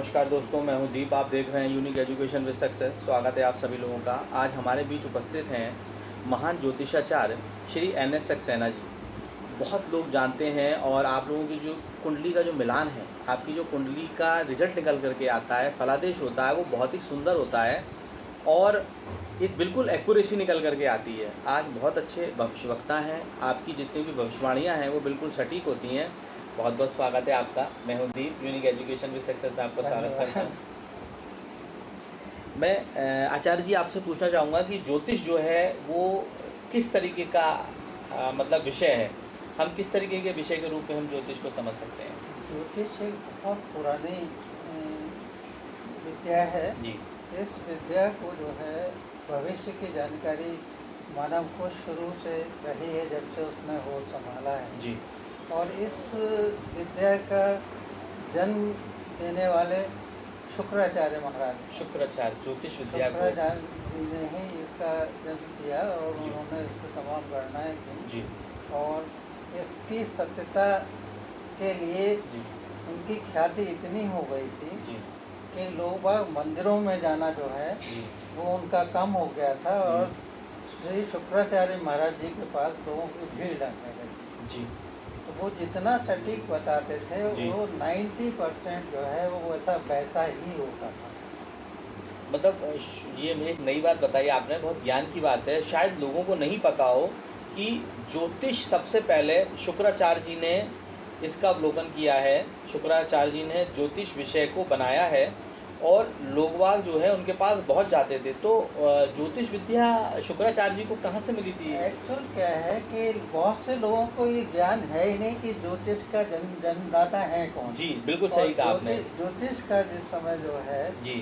नमस्कार दोस्तों, मैं हूं दीप। आप देख रहे हैं यूनिक एजुकेशन विद सक्सेस। स्वागत है आप सभी लोगों का। आज हमारे बीच उपस्थित हैं महान ज्योतिषाचार्य श्री NS सक्सेना जी। बहुत लोग जानते हैं और आप लोगों की जो कुंडली का जो मिलान है, आपकी जो कुंडली का रिजल्ट निकल करके आता है, फलादेश होता है, वो बहुत ही सुंदर होता है और एक बिल्कुल एक्यूरेसी निकल करके आती है। आज बहुत अच्छे भविष्यवक्ता हैं, आपकी जितनी भी भविष्यवाणियाँ हैं वो बिल्कुल सटीक होती हैं। बहुत बहुत स्वागत है आपका। मैं हूँ दीप, यूनिक एजुकेशन विद सक्सेस में आपका स्वागत करता हूँ। मैं आचार्य जी आपसे पूछना चाहूँगा कि ज्योतिष जो है वो किस तरीके का मतलब विषय है। हम किस तरीके के विषय के रूप में हम ज्योतिष को समझ सकते हैं? ज्योतिष एक बहुत पुरानी विद्या है जी। इस विद्या को जो है भविष्य की जानकारी मानव को शुरू से रही है, जब से उसने होश संभाला है जी। और इस विद्या का जन्म देने वाले शुक्राचार्य महाराज, शुक्राचार्य ज्योतिष विद्या को शुक्राचार्य जी ने ही इसका जन्म दिया और जी। उन्होंने इसकी तमाम गणनाएँ की जी। और इसकी सत्यता के लिए जी। उनकी ख्याति इतनी हो गई थी जी। कि लोग मंदिरों में जाना जो है जी। वो उनका कम हो गया था और श्री शुक्राचार्य महाराज जी के पास लोगों की भीड़ लगने लगी। जी। तो वो जितना सटीक बताते थे जी। वो 90% जो है वो वैसा ही होता था। मतलब ये एक नई बात बताई आपने, बहुत ज्ञान की बात है। शायद लोगों को नहीं पता हो कि ज्योतिष सबसे पहले शुक्राचार्य जी ने इसका अवलोकन किया है। शुक्राचार्य जी ने ज्योतिष विषय को बनाया है और लोगवाग जो है उनके पास बहुत जाते थे। तो ज्योतिष विद्या शुक्राचार्य जी को कहाँ से मिली थी? एक्चुअल क्या है कि बहुत से लोगों को ये ज्ञान है ही नहीं कि ज्योतिष का जन्मदाता है कौन। जी, बिल्कुल सही कहा आपने। ज्योतिष का जिस समय जो है जी।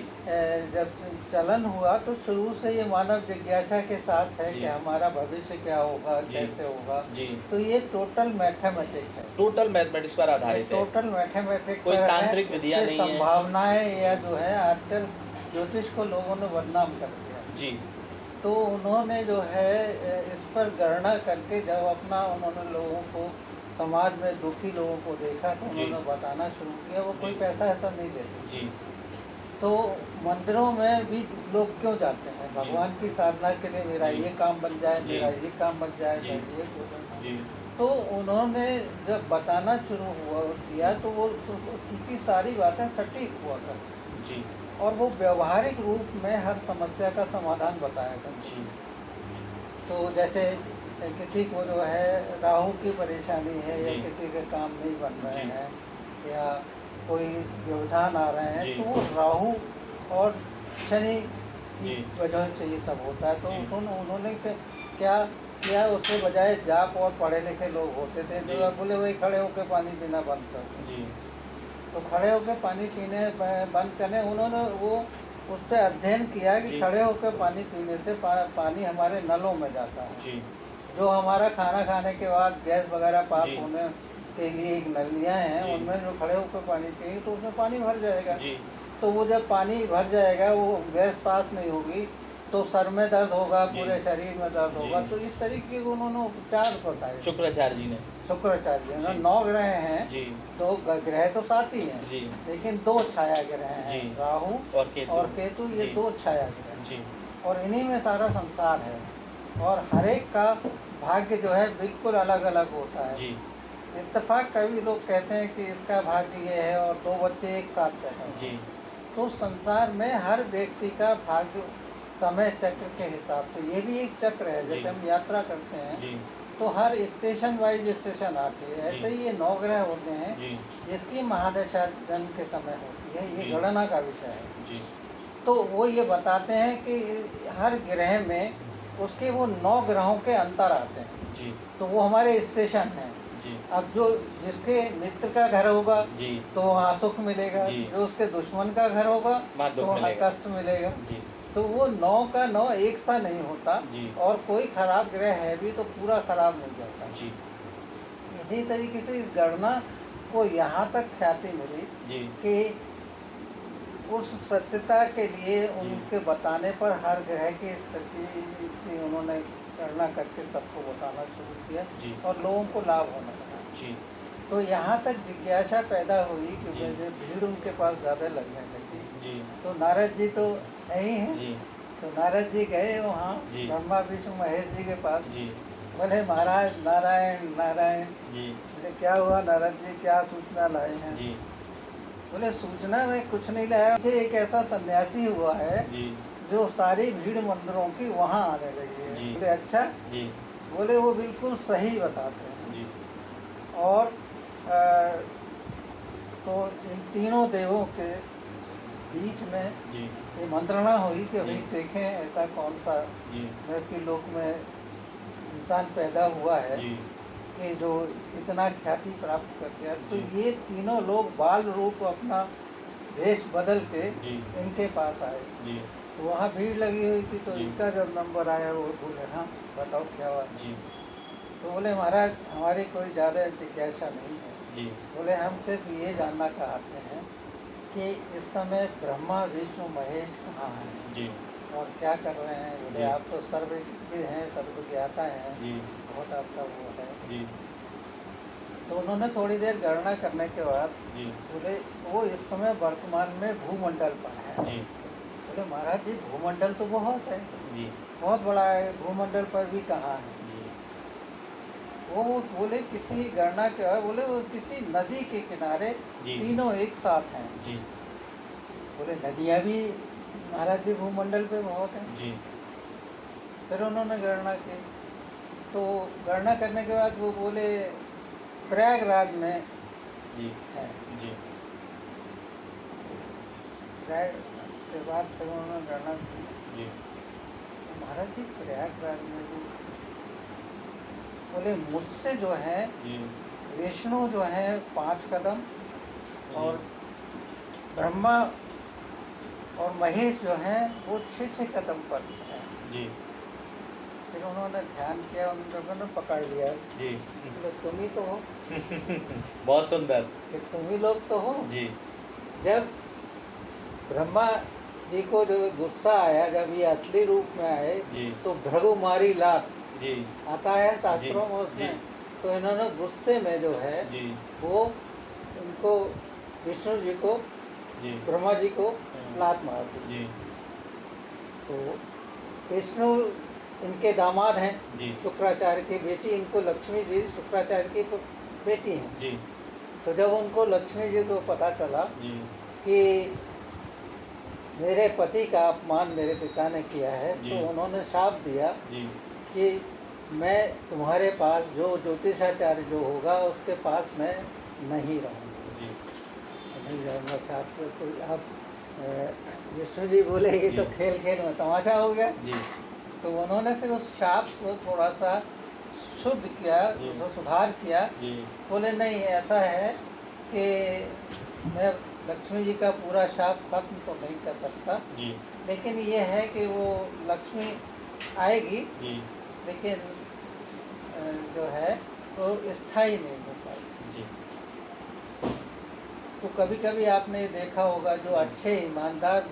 जब चलन हुआ तो शुरू से ये मानव जिज्ञासा के साथ है जी। कि हमारा भविष्य क्या होगा, जी। कैसे होगा। जी। तो ये टोटल मैथमेटिक है, टोटल मैथमेटिक्स पर आधारित है। टोटल मैथमेटिक कोई पर तांत्रिक विद्या नहीं है। संभावनाएं या जो है आजकल ज्योतिष को लोगों ने बदनाम कर दिया। जी। तो उन्होंने जो है इस पर गणना करके जब अपना उन्होंने लोगों को समाज में दुखी लोगों को देखा तो जी। उन्होंने बताना शुरू किया। वो कोई जी। पैसा ऐसा नहीं लेते। जी। तो मंदिरों में भी लोग क्यों जाते हैं? जी। भगवान की साधना के लिए मेरा जी। ये काम बन जाए, जी। मेरा ये काम बन जाए, जी। मैं ये करूं। जी। तो उन्होंने जब बताना शुरू किया तो वो उनकी सारी बातें सटीक हुआ करती जी। और वो व्यवहारिक रूप में हर समस्या का समाधान बताया करते। जी। तो जैसे किसी को जो है राहु की परेशानी है या जी। किसी के काम नहीं बन रहे जी। हैं या कोई व्यवधान आ रहे हैं जी। तो वो राहु और शनि की जी। वजह से ये सब होता है। तो जी। उन्होंने क्या किया, उसके बजाय जाप और पढ़े लिखे लोग होते थे जी। जो बोले वही खड़े होकर पानी पीना बंद कर दो। जी। तो खड़े होकर पानी पीने बंद करने उन्होंने वो उस पर अध्ययन किया कि जी। खड़े होकर पानी पीने से पानी हमारे नलों में जाता है। जी। जो हमारा खाना खाने के बाद गैस वगैरह पास जी। होने के लिए एक नलियाँ हैं जी। उनमें जो खड़े होकर पानी पिएंगे तो उसमें पानी भर जाएगा। जी। तो वो जब पानी भर जाएगा वो गैस पास नहीं होगी तो सर में दर्द होगा, जी। पूरे शरीर में दर्द जी। होगा। तो इस तरीके के उन्होंने उपचार बताए शुक्राचार्य जी ने। शुक्राचार्य जी। जी। 9 ग्रह हैं। जी। तो ग्रह तो 7 ही हैं जी। लेकिन 2 छाया ग्रह हैं, जी। राहु और केतु। ये जी। 2 छाया ग्रह जी। और इन्हीं में सारा संसार है और हर एक का भाग्य जो है बिल्कुल अलग अलग होता है। जी। इत्तेफाक कभी लोग कहते हैं कि इसका भाग्य ये है और 2 बच्चे एक साथ पैदा हुए। जी। तो संसार में हर व्यक्ति का भाग्य समय चक्र के हिसाब से, ये भी एक चक्र है। जी। जैसे हम यात्रा करते हैं जी। तो हर स्टेशन वाइज स्टेशन आती है, ऐसे ही ये 9 ग्रह होते हैं जी। जिसकी महादशा जन्म के समय होती है। ये जी। गणना का विषय है। जी। तो वो ये बताते हैं कि हर ग्रह में उसके वो 9 ग्रहों के अंतर आते हैं। जी। तो वो हमारे स्टेशन हैं। जी। अब जो जिसके मित्र का घर होगा जी। तो वहाँ सुख मिलेगा, जी। जो उसके दुश्मन का घर होगा वहाँ तो दुख वहाँ मिलेगा। कष्ट मिलेगा। जी। तो वो 9 का 9 एक सा नहीं होता जी। और कोई खराब ग्रह है भी तो पूरा खराब नहीं जाता। जी। इसी तरीके से इस गणना को यहाँ तक ख्याति मिली जी। कि उस सत्यता के लिए उनके बताने पर हर ग्रह की स्थिति की उन्होंने गणना करके सबको बताना शुरू किया जी। और लोगों को लाभ होने लगा। जी। तो यहाँ तक जिज्ञासा पैदा हुई कि जी। मुझे भीड़ उनके पास ज़्यादा लगने लगी। जी। तो नारद जी तो है ही हैं, जी। तो नारद जी गए वहाँ जी। ब्रह्मा विष्णु महेश जी के पास। जी। बोले महाराज नारायण नारायण। जी। बोले क्या हुआ नारद जी, क्या सूचना लाए हैं? जी। बोले सूचना में कुछ नहीं लाया, मुझे एक ऐसा सन्यासी हुआ है जी। जो सारी भीड़ मंदिरों की वहाँ आने लगी है। जी। बोले अच्छा? जी। बोले वो बिल्कुल सही बताते हैं। जी। और तो इन तीनों देवों के बीच में जी। ये मंत्रणा हुई कि अभी जी। देखें ऐसा कौन सा जी। मृत्यु लोक में इंसान पैदा हुआ है जी। कि जो इतना ख्याति प्राप्त कर गया। तो जी। ये तीनों लोग बाल रूप अपना वेश बदल के जी। इनके पास आए। जी। तो वहाँ भीड़ लगी हुई थी, तो जी। इनका जब नंबर आया वो बोले हाँ बताओ क्या हुआ। जी। तो बोले महाराज हमारी कोई ज़्यादा जिज्ञासा नहीं है। जी। बोले हम सिर्फ ये जानना चाहते हैं कि इस समय ब्रह्मा विष्णु महेश कहाँ हैं जी। और क्या कर रहे हैं। बोले जी। आप तो सर्वज्ञ हैं, सर्वज्ञाता हैं, जी। बहुत आपका वो है। जी। तो उन्होंने थोड़ी देर गणना करने के बाद जी। बोले वो इस समय वर्तमान में भूमंडल पर है। जी। बोले महाराज जी भूमंडल तो बहुत है, जी। बहुत बड़ा है, भूमंडल पर भी कहाँ है। जी। वो बोले किसी गणना के बाद बोले वो किसी नदी के किनारे जी। तीनों एक साथ हैं। जी। बोले नदियाँ भी महाराज जी भूमंडल पे बहुत हैं। जी। फिर उन्होंने गणना की, तो गणना करने के बाद वो बोले प्रयागराज में जी। है। जी। प्रयाग के बाद फिर उन्होंने गणना की, जी। तो महाराज जी प्रयागराज में भी बोले मुझसे जो है जी। विष्णु जो है 5 कदम जी। और ब्रह्मा और महेश जो हैं वो 6-6 कदम पर हैं। जी। फिर उन्होंने ध्यान किया, उन लोगों ने पकड़ लिया। जी। बोले तुम ही तो हो, बहुत सुंदर। कि तुम ही लोग तो हो। जी। जब ब्रह्मा जी को जो गुस्सा आया, जब ये असली रूप में आए, जी। तो भृगुमारी लात जी। आता है शास्त्रों में जी। उसमें। तो इन्होंने गुस्से में जो है जी। वो उनको विष्णु जी को, जी। ब्रह्मा जी को लात मार दी। जी। तो विष्णु इनके दामाद हैं, जी। शुक्राचार्य की बेटी, इनको लक्ष्मी जी शुक्राचार्य की बेटी हैं। जी। तो जब उनको लक्ष्मी जी को पता चला जी। कि मेरे पति का अपमान मेरे पिता ने किया है, जी। तो उन्होंने श्राप दिया जी। कि मैं तुम्हारे पास जो ज्योतिषाचार्य जो होगा उसके पास मैं नहीं रहूँगा। जी। नहीं रहूँगा छाप पे। तो आप विष्णु जी बोले ये तो जी। खेल खेल में तमाशा हो गया। जी। तो उन्होंने फिर उस शाप को थोड़ा सा शुद्ध किया, जी। तो सुधार किया। जी। बोले नहीं ऐसा है कि मैं लक्ष्मी जी का पूरा शाप खत्म तो नहीं कर सकता, जी। लेकिन ये है कि वो लक्ष्मी आएगी, जी। लेकिन जो है वो स्थायी नहीं हो पाएगी। जी। तो कभी कभी आपने देखा होगा जो अच्छे ईमानदार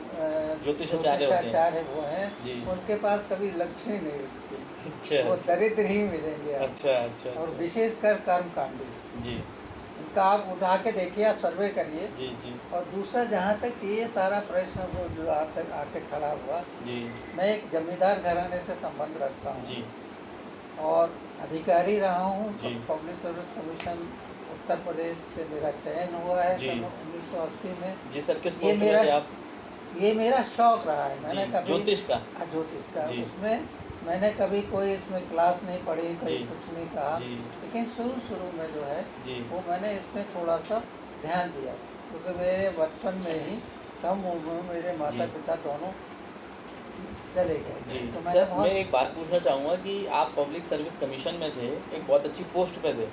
ज्योतिषाचार्य होते हैं। ज्योतिषाचार्य वो हैं, जी। उनके पास कभी लक्ष्मी नहीं होती, वो अच्छा। दरिद्र ही मिलेंगे आपको। अच्छा। अच्छा। और अच्छा। विशेषकर कर्मकांडी, जी। इनका आप उठा के देखिए, आप सर्वे करिए। जी। जी। और दूसरा जहाँ तक ये सारा प्रश्न वो जो आके खड़ा हुआ, जी। मैं एक जमींदार घराने से संबंध रखता हूँ जी। और अधिकारी रहा हूँ। जी। Public service commission Uttar Pradesh से मेरा चयन हुआ है जी। सन 1980 में। जी सर, किस ये पोस्ट में मेरा थे आप? ये मेरा शौक रहा है। मैंने जी, कभी ज्योतिष का? ज्योतिष का, जी। उसमें मैंने कभी कोई इसमें क्लास नहीं पढ़ी, कभी जी। कुछ नहीं कहा, जी। लेकिन शुरू में जो है जी। वो मैंने इसमें थोड़ा सा ध्यान दिया, क्योंकि मेरे बचपन में ही कम उम्र में मेरे माता जी। पिता दोनों चले गए। जी तो सर, मैं एक बात पूछना चाहूँगा कि आप पब्लिक सर्विस कमीशन में थे, एक बहुत अच्छी पोस्ट पे थे।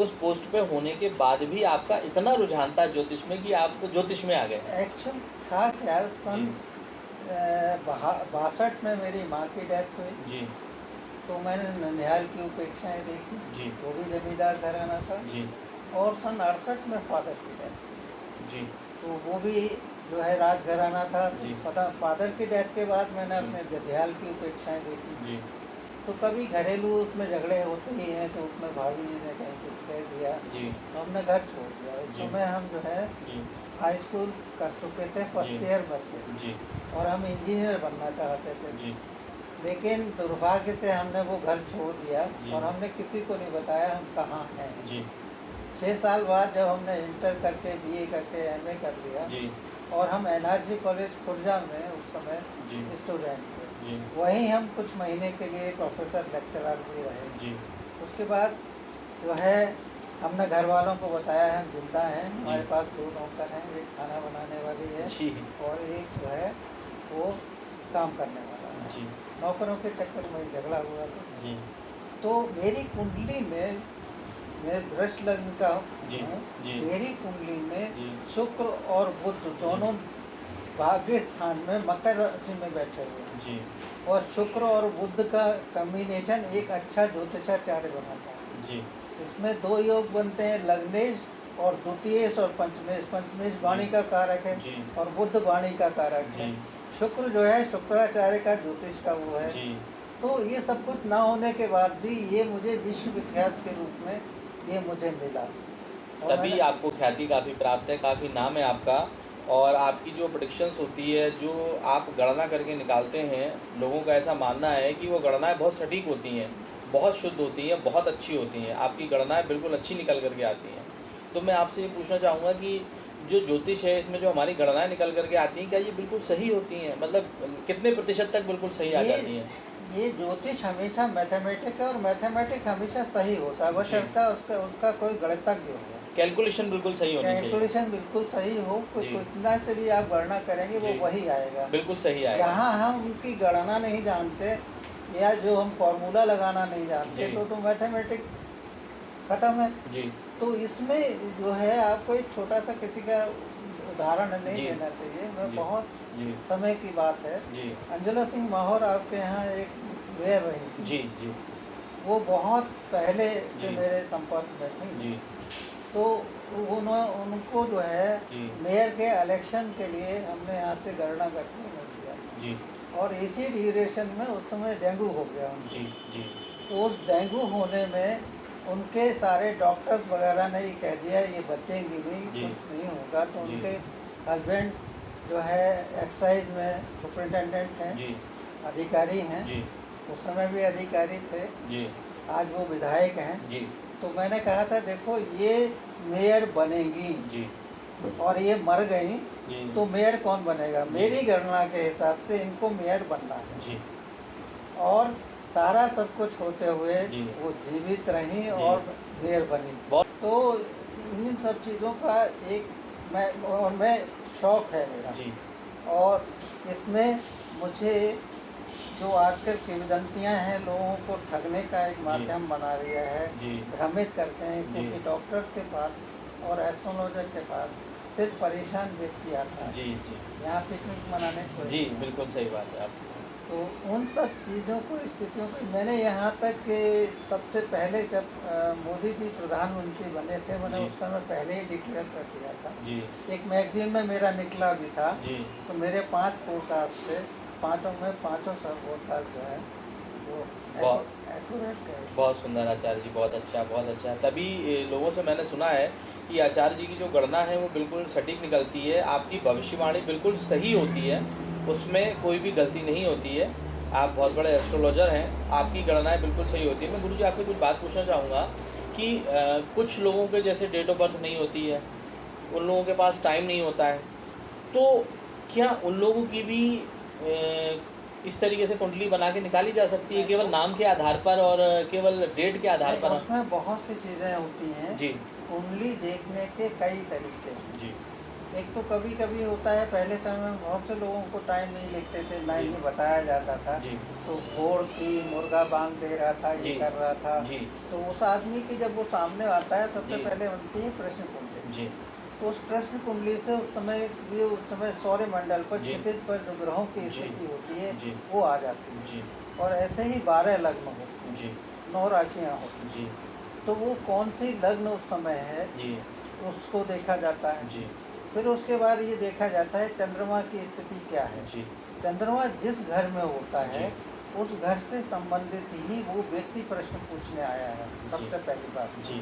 उस पोस्ट पे होने के बाद भी आपका इतना रुझान था ज्योतिष में कि आप ज्योतिष में आ गए। एक्चुअल था क्या, सन 62 में मेरी माँ की डेथ हुई। जी। तो मैंने ननिहाल की उपेक्षाएँ देखी। जी। वो भी जमींदार घराना था। जी। और सन 68 में फादर की डेथ। जी। तो वो भी जो है राजघराना था। जी। पता फादर की डेथ के बाद मैंने अपने जंध्याल की उपेक्षाएँ देखी। जी। तो कभी घरेलू उसमें झगड़े होते ही हैं, तो उसमें भाभी जी ने कहीं कुछ कह दिया, जी। जी तो हमने घर छोड़ दिया। उस जी। समय हम जो है जी हाई स्कूल कर चुके थे, फर्स्ट जी। ईयर में थे जी और हम इंजीनियर बनना चाहते थे। जी लेकिन दुर्भाग्य से हमने वो घर छोड़ दिया जी। और हमने किसी को नहीं बताया हम कहाँ हैं। जी 6 साल बाद जब हमने इंटर करके बीए करके एमए कर लिया जी और हम एनआरजी कॉलेज खुर्जा में उस समय जी स्टूडेंट थे, जी वहीं हम कुछ महीने के लिए प्रोफेसर लेक्चरर भी रहे। जी उसके बाद जो है हमने घर वालों को बताया हम जिंदा हैं, हमारे पास 2 नौकर हैं, एक खाना बनाने वाली है जी और एक जो है वो काम करने वाला है। जी नौकरों के चक्कर में झगड़ा हुआ था। जी तो मेरी कुंडली में, मैं वृष लग्न का जी हूँ, जी मेरी कुंडली में जी शुक्र और बुध दोनों भाग्य स्थान में मकर राशि में बैठे हुए हैं जी और शुक्र और बुध का कम्बिनेशन एक अच्छा ज्योतिषाचार्य बनाता है। जी इसमें 2 योग बनते हैं, लग्नेश और द्वितीयेश और पंचमेश। पंचमेश वाणी का कारक है जी और बुध वाणी का कारक है। जी शुक्र जो है शुक्राचार्य का ज्योतिष का वो है। जी तो ये सब कुछ ना होने के बाद भी ये मुझे विश्वविख्यात के रूप में ये मुझे मिला और तभी आपको ख्याति काफ़ी प्राप्त है, काफ़ी नाम है आपका। और आपकी जो प्रेडिक्शंस होती है, जो आप गणना करके निकालते हैं, लोगों का ऐसा मानना है कि वो गणनाएं बहुत सटीक होती हैं, बहुत शुद्ध होती हैं, बहुत अच्छी होती हैं। आपकी गणनाएं बिल्कुल अच्छी निकल करके आती हैं। तो मैं आपसे ये पूछना चाहूँगा कि जो ज्योतिष है, इसमें जो हमारी गणनाएं निकल करके आती हैं, क्या ये बिल्कुल सही होती हैं? मतलब कितने प्रतिशत तक बिल्कुल सही आ जाती हैं? ये ज्योतिष हमेशा मैथमेटिक है और मैथमेटिक हमेशा सही होता है, बशर्ते उसका कोई गणितज्ञ हो। कैलकुलेशन बिल्कुल सही होनी चाहिए। कैलकुलेशन बिल्कुल सही हो, कोई जी। कितना से भी आप गणना करेंगे वो जी। वही आएगा। बिल्कुल सही आएगा। जहाँ हम उनकी गणना नहीं जानते या जो हम फॉर्मूला लगाना नहीं जानते जी। तो मैथमेटिक खत्म है। जी तो इसमें जो है आपको एक छोटा सा किसी का उदाहरण नहीं जी। देना चाहिए, मैं जी। बहुत जी समय की बात है। जी अंजुला सिंह माहौर आपके यहाँ एक वेयर रही थी, जी जी वो बहुत पहले से जी। मेरे संपर्क में थी। जी तो उनको जो है जी मेयर के इलेक्शन के लिए हमने यहाँ से गणना करके उन्हें दिया जी और इसी ड्यूरेशन में उस समय डेंगू हो गया उनको। जी जी तो उस डेंगू होने में उनके सारे डॉक्टर्स वगैरह ने ये कह दिया ये बचेंगी नहीं, जी। कुछ नहीं होगा। तो जी। उनके हस्बैंड जो है एक्साइज में सुपरिटेंडेंट हैं, जी अधिकारी हैं, जी उस समय भी अधिकारी थे, जी आज वो विधायक हैं। जी तो मैंने कहा था देखो ये मेयर बनेंगी जी और ये मर गई जी तो मेयर कौन बनेगा? मेरी गणना के हिसाब से इनको मेयर बनना है जी और सारा सब कुछ होते हुए जी। वो जीवित रही और मेयर बनी। बहुत तो इन सब चीज़ों का एक मैं शौक है मेरा जी और इसमें मुझे जो आजकल किंवदंतियाँ हैं लोगों को ठगने का एक माध्यम बना लिया है, जी भ्रमित करते हैं जी। क्योंकि डॉक्टर के पास और एस्ट्रोलॉजर के पास सिर्फ परेशान व्यक्ति आता है जी जी यहाँ पिकनिक मनाने को। जी बिल्कुल सही बात है आप। तो उन सब चीज़ों को, स्थितियों को मैंने यहाँ तक कि सबसे पहले जब मोदी जी प्रधानमंत्री बने थे, मैंने जी। उस समय पहले ही डिक्लेयर कर दिया था। जी एक मैगजीन में मेरा निकला भी था। जी तो मेरे 5 फोरकास्ट थे, पाँचों में पाँचों सब फोरकास्ट जो है वो बहुत एक्यूरेट है। बहुत सुंदर आचार्य जी, बहुत अच्छा बहुत अच्छा। तभी लोगों से मैंने सुना है कि आचार्य जी की जो गणना है वो बिल्कुल सटीक निकलती है, आपकी भविष्यवाणी बिल्कुल सही होती है, उसमें कोई भी गलती नहीं होती है। आप बहुत बड़े एस्ट्रोलॉजर हैं, आपकी गणनाएं बिल्कुल सही होती है। मैं गुरुजी आपसे कुछ बात पूछना चाहूँगा कि कुछ लोगों के जैसे डेट ऑफ बर्थ नहीं होती है, उन लोगों के पास टाइम नहीं होता है, तो क्या उन लोगों की भी इस तरीके से कुंडली बना के निकाली जा सकती है, केवल नाम के आधार पर और केवल डेट के आधार पर? उसमें बहुत सी चीज़ें होती हैं। जी कुंडली देखने के कई तरीके हैं। जी एक तो कभी कभी होता है, पहले समय में बहुत से लोगों को टाइम नहीं लिखते थे, ना जी। ही बताया जाता था। जी तो घोड़ थी, मुर्गा बांध दे रहा था, ये जी। कर रहा था। जी तो उस आदमी की जब वो सामने आता है सबसे जी। पहले बनती है प्रश्न कुंडली। जी तो उस प्रश्न कुंडली से उस समय सौर्य मंडल पर जी। क्षितिज पर जो ग्रहों की जी। स्थिति होती है जी। वो आ जाती है। जी और ऐसे ही 12 लग्न होते हैं, जी 9 राशियाँ होती हैं। जी तो वो कौन सी लग्न उस समय है जी उसको देखा जाता है। जी फिर उसके बाद ये देखा जाता है चंद्रमा की स्थिति क्या है। जी चंद्रमा जिस घर में होता है जी। उस घर से संबंधित ही वो व्यक्ति प्रश्न पूछने आया है, सबसे पहली बात। जी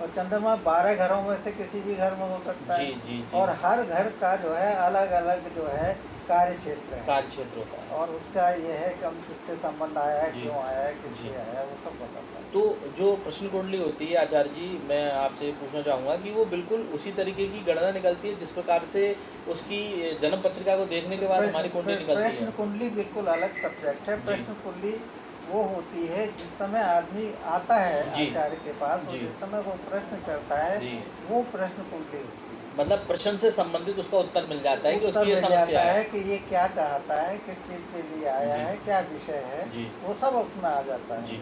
और चंद्रमा 12 घरों में से किसी भी घर में हो सकता है। जी जी जी। और हर घर का जो है अलग अलग जो है कार्य क्षेत्र है, कार्य क्षेत्र होता है। और उसका ये है कि हम किससे संबंध आया है, जी। क्यों आया है, जी। किससे आया है, वो सब बताता है। तो जो प्रश्न कुंडली होती है आचार्य जी, मैं आपसे पूछना चाहूँगा कि वो बिल्कुल उसी तरीके की गणना निकलती है जिस प्रकार से उसकी जन्म पत्रिका को देखने के बाद हमारी कुंडली निकलती प्रश्न है? कुंडली बिल्कुल अलग सब्जेक्ट है। जी। प्रश्न कुंडली वो होती है जिस समय आदमी आता है जी। आचार्य के पास, और जी। जिस समय वो प्रश्न करता है जी। वो प्रश्न कुंडली होती है। मतलब प्रश्न से संबंधित उसका उत्तर मिल जाता है कि उत्तर उसकी ये मिल समस्या जाता है। है कि ये क्या चाहता है, किस चीज़ के लिए आया जी। है, क्या विषय है, जी। वो सब उसमें आ जाता है। जी।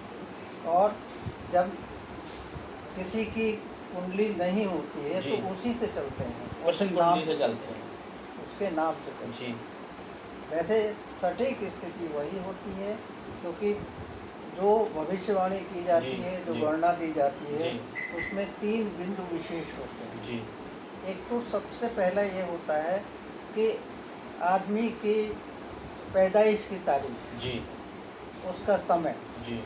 और जब किसी की कुंडली नहीं होती है जी। तो उसी से चलते हैं, प्रश्न उसके नाम कुंडली से चलते हैं। उसके नाम से चलते जी। हैं। वैसे सटीक स्थिति वही होती है, क्योंकि जो भविष्यवाणी की जाती जी। है, जो जी। गणना दी जाती है, जी। उसमें 3 बिंदु विशेष होते हैं। जी। एक तो सबसे पहला ये होता है कि आदमी की पैदाइश की तारीख, जी। उसका समय, जी।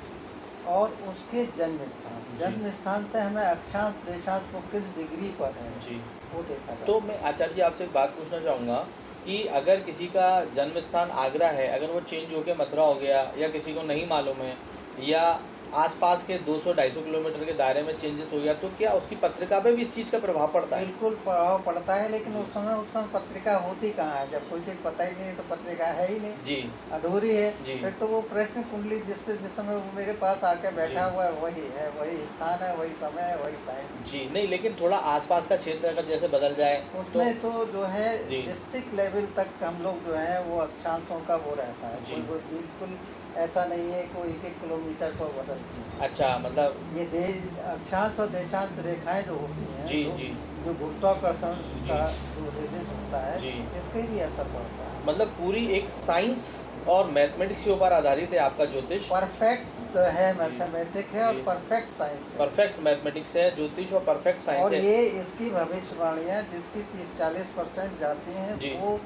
और उसके जन्म स्थान। जी। जन्म स्थान से हमें अक्षांश देशांश को किस डिग्री पर है जी। वो देखा जाता है। तो मैं आचार्य जी आपसे एक बात पूछना चाहूँगा कि अगर किसी का जन्म स्थान आगरा है, अगर वो चेंज होकर मथुरा हो गया, या किसी को नहीं मालूम है, या आसपास के 200-250 किलोमीटर के दायरे में चेंजेस हो गया, तो क्या उसकी पत्रिका पे भी इस चीज़ का प्रभाव पड़ता है? बिल्कुल प्रभाव पड़ता है, लेकिन उस समय उसमें पत्रिका होती कहाँ है? जब कोई चीज़ पता ही नहीं है तो पत्रिका है ही नहीं, जी। अधूरी है। जी। फिर तो वो प्रश्न कुंडली जिस समय वो मेरे पास आके बैठा जी। हुआ है वही है, वही स्थान है, वही समय है, वही टाइम। जी। नहीं, लेकिन थोड़ा आसपास का क्षेत्र अगर जैसे बदल जाए उसमें तो जो है जी। डिस्ट्रिक्ट लेवल तक हम लोग जो है वो अक्षांशों का वो रहता है। जी। कोई बिल्कुल ऐसा नहीं है कि 1-1 किलोमीटर पर बदलती है। अच्छा, मतलब ये अक्षांश और देशांश रेखाएं जो होती हैं, जी। जी। जो गुरुत्वाकर्षण जी। का जो रेडियस होता है, जी। इसके भी असर पड़ता है। मतलब पूरी एक साइंस और मैथमेटिक्स के ऊपर आधारित है आपका ज्योतिष। परफेक्ट है, मैथमेटिक्स है, और जी। परफेक्ट साइंस है। परफेक्ट मैथमेटिक्स है ज्योतिष, और परफेक्ट साइंस और है। ये इसकी भविष्यवाणियाँ जिसकी 30-40% जाती हैं जी। वो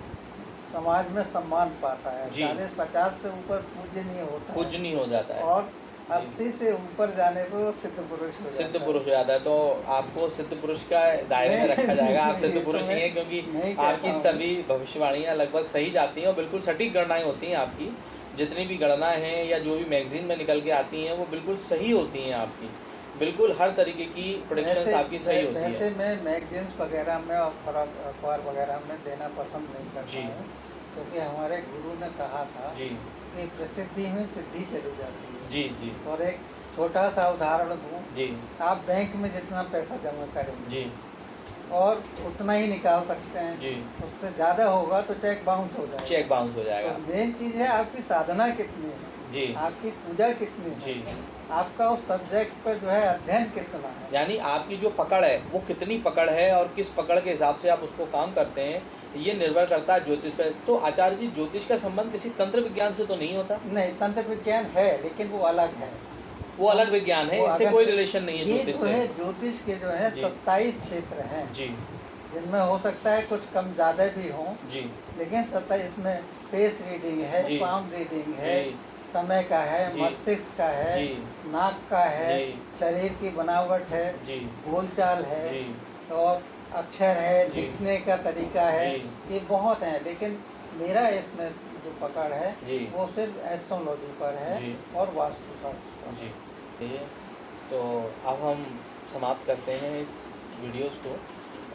समाज में सम्मान पाता है। जी। 40-50 से ऊपर पूजनीय होता है, पूजनीय हो जाता है, और 80 से ऊपर जाने पर वो सिद्ध पुरुष हो जाता है। सिद्ध पुरुष हो जाता है। तो आपको सिद्ध पुरुष का दायरे में रखा जाएगा, आप सिद्ध पुरुष ही हैं, क्योंकि नहीं कहता आपकी हूँ। सभी भविष्यवाणियाँ लगभग सही जाती हैं और बिल्कुल सटीक गणनाएं होती हैं आपकी। जितनी भी गणनाएं हैं या जो भी मैगजीन में निकल के आती हैं वो बिल्कुल सही होती हैं आपकी, बिल्कुल हर तरीके की प्रोडिक्शंस आपकी सही होती है। वैसे मैं मैगजीन्स वगैरह में और अखबार वगैरह में देना पसंद नहीं करता जी। हूँ, क्योंकि हमारे गुरु ने कहा था जी। कि प्रसिद्धि में सिद्धि चली जाती है। जी। जी। और एक छोटा सा उदाहरण दूँ, जी। आप बैंक में जितना पैसा जमा करेंगे जी। और उतना ही निकाल सकते हैं। जी। उससे ज़्यादा होगा तो चेक बाउंस हो जाएगा। चेक बाउंस हो जाएगा। तो मेन चीज़ है आपकी साधना कितनी है, जी। आपकी पूजा कितनी है, जी। आपका उस सब्जेक्ट पर जो है अध्ययन कितना है। यानी आपकी जो पकड़ है वो कितनी पकड़ है और किस पकड़ के हिसाब से आप उसको काम करते हैं, ये निर्भर करता है ज्योतिष पर। तो आचार्य जी, ज्योतिष का संबंध किसी तंत्र विज्ञान से तो नहीं होता? नहीं, तंत्र विज्ञान है, लेकिन वो अलग है, वो अलग विज्ञान है, वो इससे अलग कोई है। रिलेशन नहीं है ये ज्योतिष जो है से। ज्योतिष के जो है जी। 27 क्षेत्र हैं, जी। जिनमें हो सकता है कुछ कम ज़्यादा भी हों, जी। लेकिन 27 में फेस रीडिंग है, जी। पाम रीडिंग है, जी। समय का है, जी। मस्तिष्क का है, जी। नाक का है, जी। शरीर की बनावट है, जी। बोलचाल है, जी। और अक्षर है, जी। लिखने का तरीका है। जी। ये बहुत हैं, लेकिन मेरा इसमें जो पकड़ है जी। वो सिर्फ एस्ट्रोलॉजी पर है जी। और वास्तुशास्त्र पर। जी। ठीक है, तो अब हम समाप्त करते हैं इस वीडियोज़ को,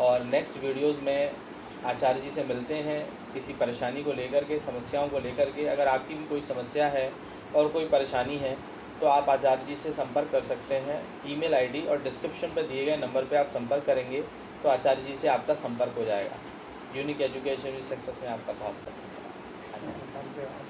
और नेक्स्ट वीडियोज़ में आचार्य जी से मिलते हैं किसी परेशानी को लेकर के, समस्याओं को लेकर के। अगर आपकी भी कोई समस्या है और कोई परेशानी है तो आप आचार्य जी से संपर्क कर सकते हैं। ईमेल आईडी और डिस्क्रिप्शन पर दिए गए नंबर पर आप संपर्क करेंगे तो आचार्य जी से आपका संपर्क हो जाएगा। यूनिक एजुकेशन विद सक्सेस में आपका बहुत धन्यवाद। धन्यवाद।